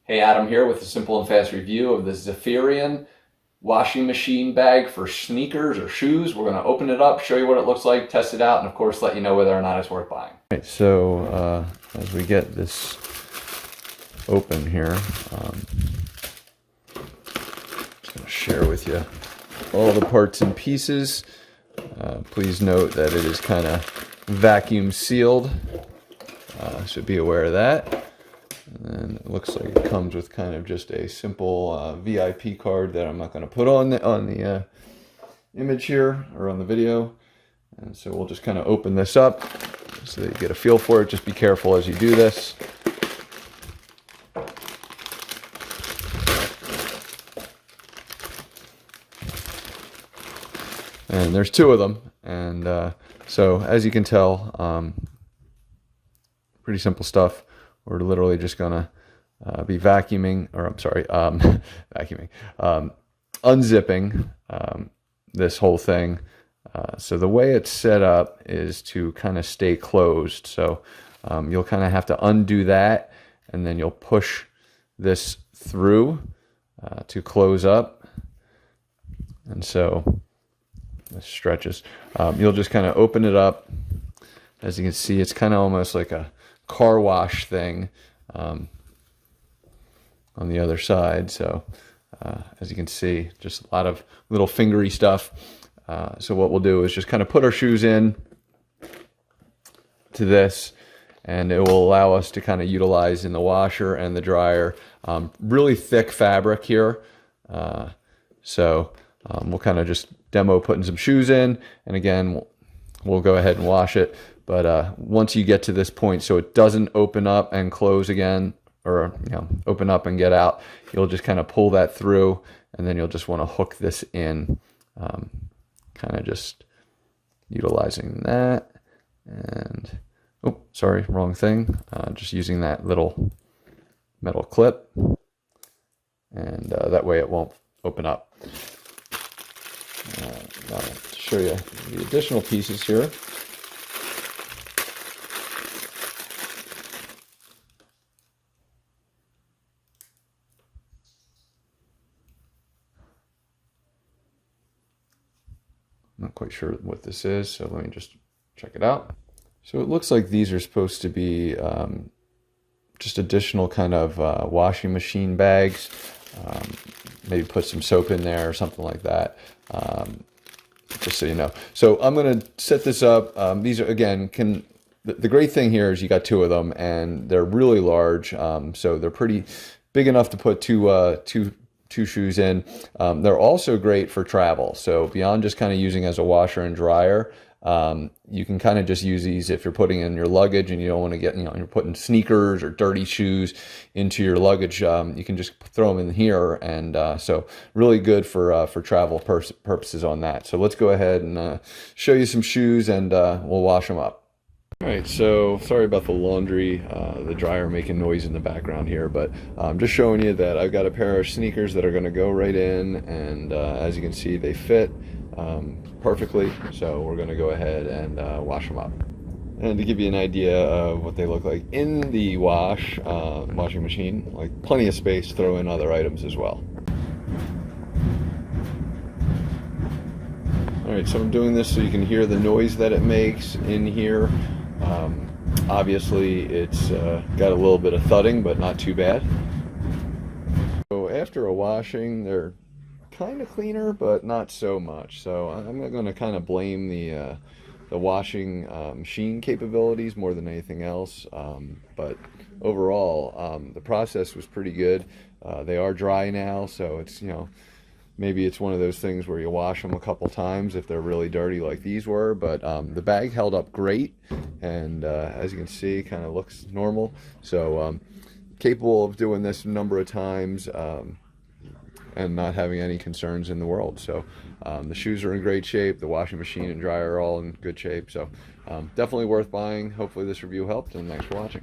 Hey, Adam here with a simple and fast review of the ZEPHYRION washing machine bag for sneakers or shoes. We're going to open it up, show you what it looks like, test it out, and of course let you know whether or not it's worth buying. Right, so as we get this open here, just going to share with you all the parts and pieces. Please note that it is kind of vacuum sealed, so be aware of that. And then it looks like it comes with kind of just a simple VIP card that I'm not going to put on the image here or on the video. And so we'll just kind of open this up so that you get a feel for it. Just be careful as you do this. And there's two of them. And so as you can tell, pretty simple stuff. We're literally just gonna be vacuuming, or I'm sorry, vacuuming, unzipping this whole thing. So the way it's set up is to kind of stay closed. So you'll kind of have to undo that, and then you'll push this through to close up. And so this stretches. You'll just kind of open it up. As you can see, it's kind of almost like a car wash thing on the other side. So as you can see, just a lot of little fingery stuff. So what we'll do is just kind of put our shoes in to this, and it will allow us to kind of utilize in the washer and the dryer. Really thick fabric here. So we'll kind of just demo putting some shoes in, and again, we'll go ahead and wash it. But once you get to this point, so it doesn't open up and close again, or open up and get out, you'll just kind of pull that through, and then you'll just want to hook this in, kind of just utilizing that. And oh, sorry, wrong thing. Just using that little metal clip, and that way it won't open up. Now to show you the additional pieces here. Not quite sure what this is, so let me just check it out. So it looks like these are supposed to be just additional kind of washing machine bags. Maybe put some soap in there or something like that, just so you know. So I'm going to set this up. These are, again, the great thing here is you got two of them, and they're really large, so they're pretty big enough to put two shoes in. They're also great for travel. So beyond just kind of using as a washer and dryer, you can kind of just use these if you're putting in your luggage and you don't want to get, you're putting sneakers or dirty shoes into your luggage. You can just throw them in here, and so really good for travel purposes on that. So let's go ahead and show you some shoes, and we'll wash them up. All right, so sorry about the laundry, the dryer making noise in the background here, but I'm just showing you that I've got a pair of sneakers that are going to go right in, and as you can see, they fit perfectly. So we're going to go ahead and wash them up. And to give you an idea of what they look like in the washing machine, like plenty of space, throw in other items as well. All right, so I'm doing this so you can hear the noise that it makes in here. Obviously, it's got a little bit of thudding, but not too bad. So after a washing, they're kind of cleaner, but not so much. So I'm going to kind of blame the washing machine capabilities more than anything else. But overall, the process was pretty good. They are dry now, so it's, maybe it's one of those things where you wash them a couple times if they're really dirty like these were, but the bag held up great, and as you can see, kind of looks normal. So capable of doing this a number of times and not having any concerns in the world. So the shoes are in great shape, the washing machine and dryer are all in good shape, so definitely worth buying. Hopefully this review helped, and thanks for watching.